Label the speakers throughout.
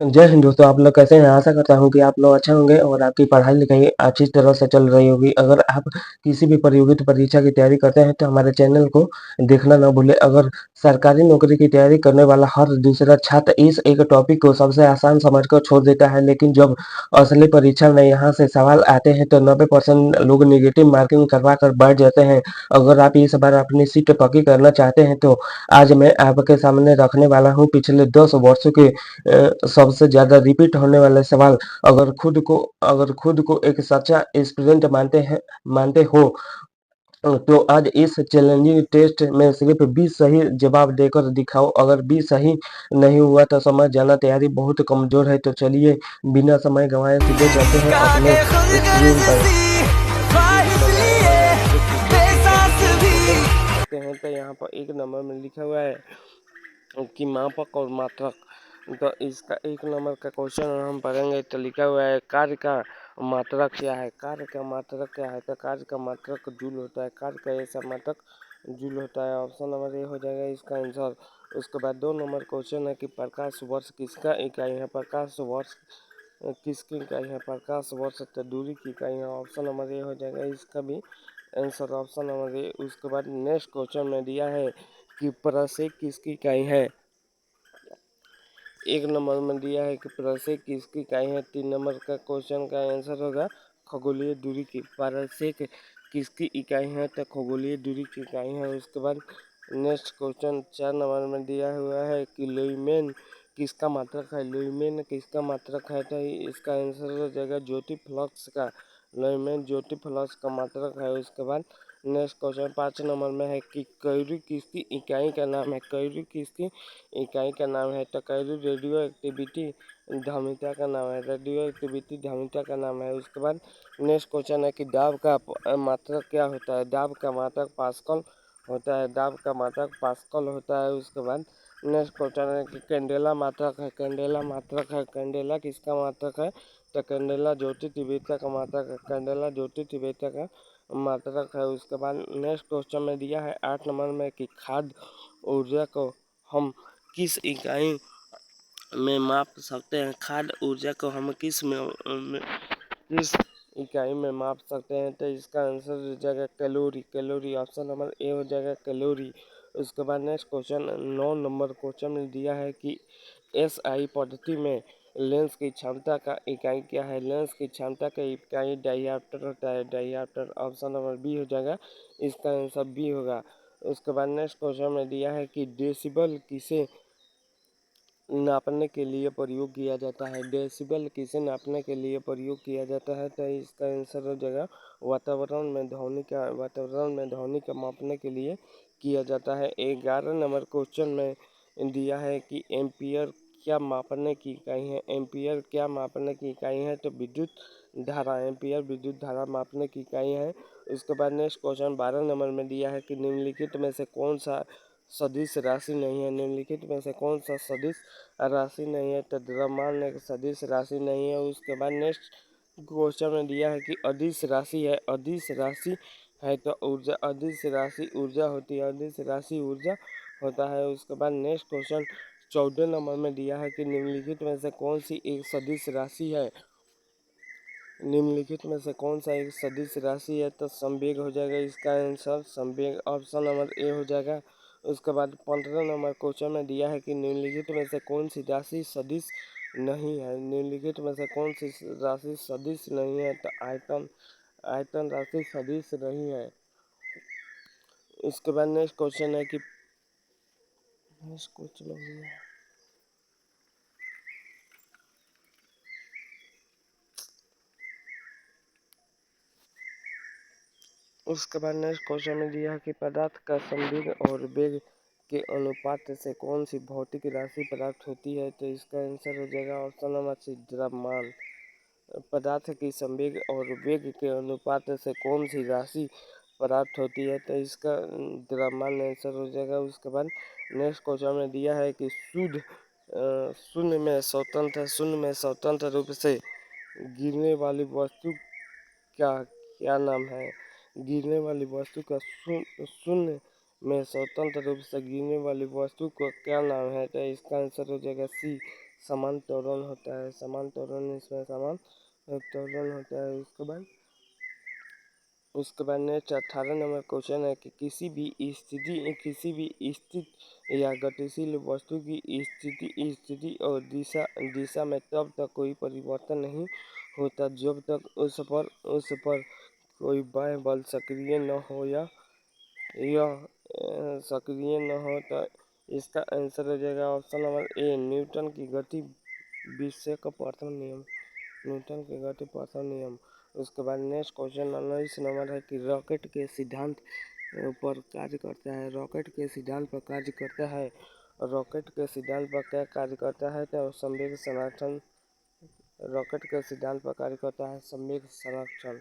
Speaker 1: जय हिंद दोस्तों, आप लोग कैसे हैं? आशा करता हूँ कि आप लोग अच्छे होंगे और आपकी पढ़ाई-लिखाई अच्छी तरह से चल रही होगी। अगर आप किसी भी प्रतियोगिता परीक्षा की तैयारी करते हैं, तो हमारे चैनल को देखना ना भूलें। अगर सरकारी नौकरी की तैयारी करने वाला हर दूसरा छात्र इस एक टॉपिक को सबसे आसान समझकर छोड़ देता है, लेकिन जब असली परीक्षा में यहाँ से सवाल आते हैं, तो 90% लोग नेगेटिव मार्किंग करवा कर बैठ जाते हैं। अगर आप इस बार अपनी सीट पक्की करना चाहते हैं, तो आज मैं आपके सामने रखने वाला हूँ पिछले 10 वर्षों के सबसे ज़्यादा रिपीट होने वाले सवाल। अगर खुद को एक सच्चा एस्पिरेंट मानते हो, तो आज इस चैलेंजिंग टेस्ट में सिर्फ 20 सही जवाब देकर दिखाओ। अगर 20 सही नहीं हुआ तो समझ जाना तैयारी बहुत कमज़ोर है। तो चलिए बिना समय गंवाए सीधे चलते हैं अपने
Speaker 2: आगे खुद
Speaker 1: स्क्रीन
Speaker 2: गर्ज
Speaker 1: पर।
Speaker 2: सी
Speaker 1: एक
Speaker 2: ख्वाहिश
Speaker 1: नंबर
Speaker 2: लिए
Speaker 1: आपको किसके क्वेश्चन
Speaker 2: बेसास
Speaker 1: पूछे
Speaker 2: भी।
Speaker 1: हैं तो देखते हैं। तो यहाँ पर एक नंबर में लिखा हुआ है कि मापक और मात्रक। तो इसका एक नंबर का क्वेश्चन हम पढ़ेंगे तो लिखा हुआ है कार्य का मात्रक क्या है। कार्य का मात्रक क्या है? तो कार्य का मात्रक जूल होता है। कार्य का ऐसा मात्रक जूल होता है। ऑप्शन नंबर ए हो जाएगा इसका आंसर। उसके बाद 2 नंबर क्वेश्चन है कि प्रकाश वर्ष किसका इकाई है। प्रकाश वर्ष किसकी इकाई है? प्रकाश वर्ष तो दूरी की इकाई है। ऑप्शन नंबर ए हो जाएगा इसका भी आंसर, ऑप्शन नंबर ए। उसके बाद नेक्स्ट क्वेश्चन में दिया है कि प्रसेक किसकी इकाई है। एक नंबर में दिया है कि प्रसेक किसकी इकाई है। 3 नंबर का क्वेश्चन का आंसर होगा खगोलीय दूरी की। प्रसेक किसकी इकाई है? तो खगोलीय दूरी की इकाई है। उसके बाद नेक्स्ट क्वेश्चन 4 नंबर में दिया हुआ है कि लुमेन किसका मात्रक है। लुमेन किसका मात्रक है? तो इसका आंसर हो जाएगा ज्योति फ्लक्स का। लुमेन ज्योति फ्लक्स का मात्रक है। उसके बाद नेक्स्ट क्वेश्चन 5 नंबर में है कि कैरी किसकी इकाई का नाम है। कैरी किसकी इकाई का नाम है? तो कैरी रेडियो एक्टिविटी धामिता का नाम है। रेडियो एक्टिविटी धामिता का नाम है। उसके बाद नेक्स्ट क्वेश्चन है कि दाब का मात्रक क्या होता है। दाब का मात्रक पास्कल होता है। दाब का मात्रक पास्कल होता है। उसके बाद नेक्स्ट क्वेश्चन है कि कैंडेला मात्रक है। कैंडेला मात्रक है। कैंडेला किसका मात्रक है? तो कैंडेला ज्योति तीव्रता का मात्रक है। कैंडेला ज्योति तीव्रता का मात्रक है। उसके बाद नेक्स्ट क्वेश्चन में दिया है 8 नंबर में कि खाद्य ऊर्जा को हम किस इकाई में माप सकते हैं। खाद्य ऊर्जा को हम किस इकाई में माप सकते हैं। तो इसका आंसर हो जाएगा calorie. Calorie, option number A हो जाएगा कैलोरी। उसके बाद नेक्स्ट क्वेश्चन 9 नंबर क्वेश्चन में दिया है कि एसआई पद्धति में लेंस की क्षमता का इकाई क्या है। लेंस की क्षमता का इकाई डायऑप्टर होता है। डायऑप्टर, ऑप्शन नंबर बी हो जाएगा इसका आंसर बी होगा। उसके बाद नेक्स्ट क्वेश्चन में दिया है कि डेसिबल किसे नापने के लिए प्रयोग किया जाता है। डेसिबल किसे नापने के लिए प्रयोग किया जाता है। तो इसका आंसर हो जाएगा वातावरण में ध्वनि का मापने के लिए किया जाता है। 11 नंबर क्वेश्चन में दिया है कि एम्पियर क्या मापने की इकाई है। एम्पियर क्या मापने की इकाई है? तो विद्युत धारा। एम्पियर विद्युत धारा मापने की इकाई है। उसके बाद नेक्स्ट क्वेश्चन 12 नंबर में दिया है कि निम्नलिखित में से कौन सा सदिश राशि नहीं है। निम्नलिखित में से कौन सा सदिश राशि नहीं है? तो द्रव्यमान एक सदिश राशि नहीं है। उसके बाद नेक्स्ट क्वेश्चन में दिया है कि अदिश राशि है। अदिश राशि है तो ऊर्जा, अदिश राशि ऊर्जा होती है। अदिश राशि ऊर्जा होता है। उसके बाद नेक्स्ट क्वेश्चन 14 नंबर में दिया है कि निम्नलिखित में से कौन सी एक सदिश राशि है। निम्नलिखित में से कौन सा एक सदिश राशि है? तो संवेग हो जाएगा इसका आंसर, संवेग, ऑप्शन नंबर ए हो जाएगा। उसके बाद 15 नंबर क्वेश्चन में दिया है कि निम्नलिखित में से कौन सी राशि सदिश नहीं है। निम्नलिखित में से कौन सी राशि सदिश नहीं है? तो आयतन, आयतन राशि सदिश नहीं है। उसके बाद नेक्स्ट क्वेश्चन है कि नेक्स्ट क्वेश्चन है उसके बाद नेक्स्ट क्वेश्चन में दिया है कि पदार्थ का संवेग और वेग के अनुपात से कौन सी भौतिक राशि प्राप्त होती है। तो इसका आंसर हो जाएगा ऑप्शन नंबर सी द्रव्यमान। पदार्थ की संवेग और वेग के अनुपात से कौन सी राशि प्राप्त होती है। तो इसका द्रव्यमान आंसर हो जाएगा। उसके बाद नेक्स्ट क्वेश्चन में दिया है कि शून्य में स्वतंत्र रूप से गिरने वाली वस्तु का क्या नाम है। गिरने वाली वस्तु का शून्य में स्वतंत्र रूप से गिरने वाली वस्तु को क्या नाम है। तो इसका आंसर हो जाएगा सी समान त्वरण होता है, समान त्वरण इसमें समान त्वरण होता है। उसके बाद नेक्स्ट 18 नंबर क्वेश्चन है कि किसी भी स्थिति या गतिशील वस्तु की स्थिति और दिशा में तब तक कोई परिवर्तन नहीं होता जब तक उस पर कोई बाह्य बल सक्रिय न हो या यह सक्रिय न हो। तो इसका आंसर हो जाएगा ऑप्शन नंबर ए, न्यूटन की गति विषय का प्रथम नियम, न्यूटन की गति प्रथम नियम। उसके बाद नेक्स्ट क्वेश्चन 19 नंबर है कि रॉकेट के सिद्धांत पर कार्य करता है, रॉकेट के सिद्धांत पर कार्य करता है, रॉकेट के सिद्धांत पर क्या कार्य करता है? तो संवेग संरक्षण, रॉकेट के सिद्धांत पर कार्य करता है संवेग संरक्षण।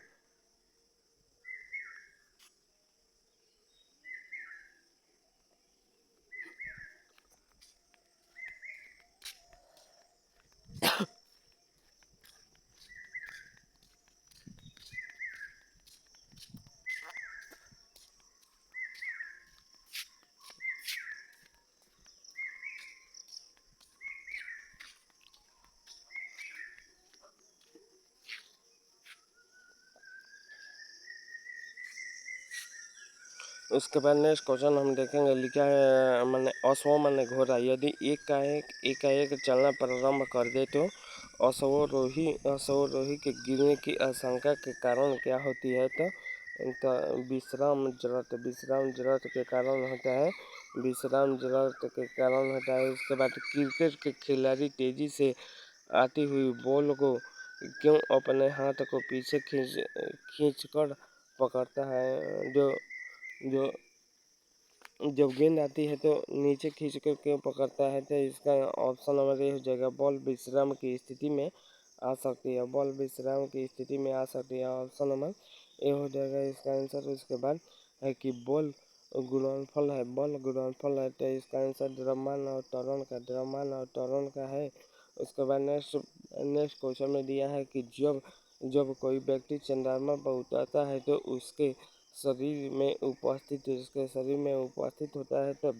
Speaker 1: उसके बाद नेक्स्ट क्वेश्चन हम देखेंगे, लिखा है मैंने अश्व माने घोड़ा यदि एकाएक चलना प्रारंभ कर दे तो अश्वरोही के गिरने की आशंका के कारण क्या होती है? तो विश्राम जरूरत के कारण होता है, विश्राम जरूरत के कारण होता है। उसके बाद क्रिकेट के खिलाड़ी तेजी से आती हुई बॉल को क्यों अपने हाथ को पीछे खींचकर पकड़ता है? जो जब गेंद आती है तो नीचे खींच कर क्यों पकड़ता है? तो इसका ऑप्शन नंबर ए हो जाएगा, बॉल विश्राम की स्थिति में आ सकती है, बॉल विश्राम की स्थिति में आ सकती है, ऑप्शन नंबर ए हो जाएगा इसका आंसर। उसके बाद है कि बॉल गुणनफल है, बॉल गुणनफल है, तो इसका आंसर द्रव्यमान और त्वरण का है। उसके बाद नेक्स्ट क्वेश्चन में दिया है कि जब कोई व्यक्ति चंद्रमा पर उतरता है तो उसके शरीर में उपस्थित होता है तो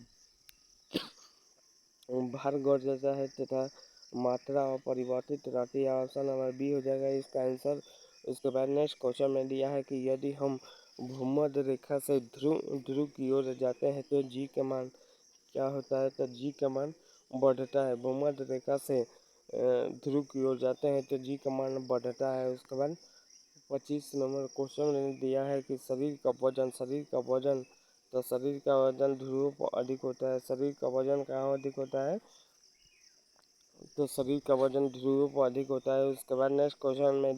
Speaker 1: भार बढ़ जाता है तथा मात्रा अपरिवर्तित रहती है, ऑप्शन नंबर बी हो जाएगा इसका आंसर। उसके बाद नेक्स्ट क्वेश्चन में दिया है कि यदि हम भूमध्य रेखा से ध्रुव की ओर जाते हैं तो जी का मान क्या होता है? तो जी का मान बढ़ता है, भूमध्य रेखा से ध्रुव की ओर जाते हैं तो जी का मान बढ़ता है। उसके बाद 25 नंबर क्वेश्चन में दिया है कि शरीर का वजन ध्रुवों पर अधिक होता है, शरीर का वजन कहाँ अधिक होता है? तो शरीर का वजन ध्रुवों पर अधिक होता है। उसके बाद नेक्स्ट क्वेश्चन में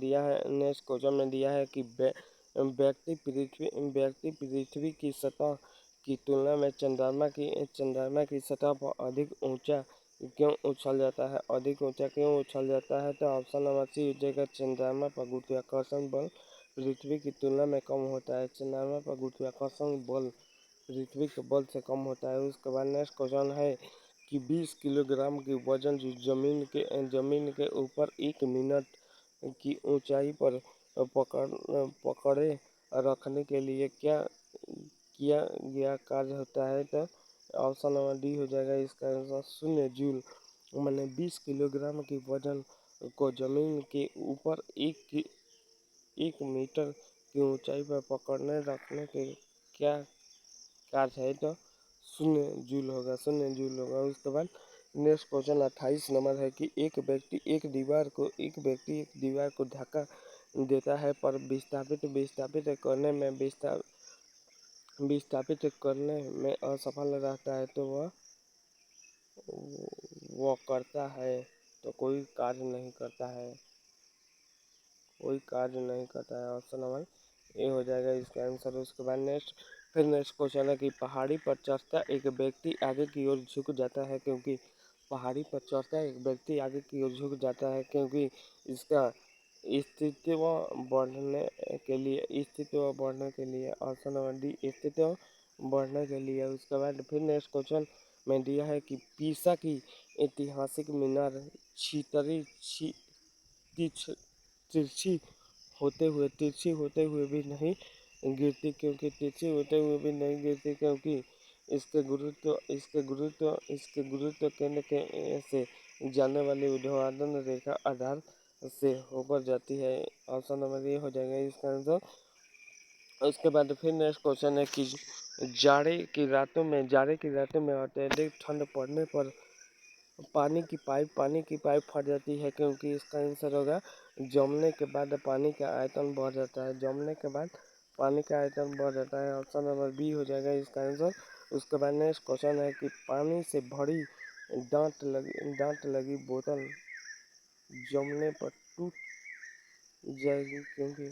Speaker 1: दिया है कि व्यक्ति पृथ्वी की सतह की तुलना में चंद्रमा की सतह पर अधिक ऊंचा क्यों उछल जाता है? अधिक ऊंचा क्यों उछल जाता है? तो ऑप्शन नंबर सी हो जाएगा, चंद्रमा पर गुरुत्वाकर्षण बल पृथ्वी की तुलना में कम होता है, चंद्रमा पर गुरुत्वाकर्षण बल पृथ्वी के बल से कम होता है। उसके बाद नेक्स्ट क्वेश्चन है कि 20 किलोग्राम की वजन जो जमीन के ऊपर 1 मिनट की ऊंचाई पर पकड़े रखने के लिए क्या किया गया कार्य होता है? तो ऑप्शन नंबर डी हो जाएगा इसका आंसर, 0 जूल। मैंने 20 किलोग्राम की वजन को जमीन के ऊपर 1 मीटर की ऊंचाई पर पकड़ने रखने के क्या कार्य है? तो 0 जूल होगा। उसके बाद नेक्स्ट क्वेश्चन 28 नंबर है कि एक व्यक्ति एक दीवार को धक्का देता है पर विस्थापित करने में असफल रहता है तो वह करता है तो कोई कार्य नहीं करता है, ऑप्शन नंबर ए हो जाएगा इसका आंसर। उसके बाद नेक्स्ट क्वेश्चन है कि पहाड़ी पर चढ़ता एक व्यक्ति आगे की ओर झुक जाता है क्योंकि क्योंकि इसका अस्तित्व बढ़ने के लिए, ऑप्शन नंबर डी, अस्तित्व बढ़ने के लिए। उसके बाद फिर नेक्स्ट क्वेश्चन में दिया है कि पीसा की ऐतिहासिक मीनार छितरी तिरछी होते हुए भी नहीं गिरती क्योंकि इसके गुरुत्व केंद्र से जाने वाली ऊर्ध्वाधर रेखा आधार से होकर जाती है। ऑप्शन नंबर ए हो जाएगा इसका आंसर। उसके बाद फिर नेक्स्ट क्वेश्चन है कि जाड़े की रातों में अत्यधिक ठंड पड़ने पर पानी की पाइप फट जाती है, क्योंकि इसका आंसर होगा जमने के बाद पानी का आयतन बढ़ जाता है। जमने के बाद पानी का आयतन बढ़ जाता है। ऑप्शन नंबर बी हो जाएगा इसका आंसर। उसके बाद नेक्स्ट क्वेश्चन है कि पानी से भरी डांट लगी बोतल जमने पर टूट जाएगी क्योंकि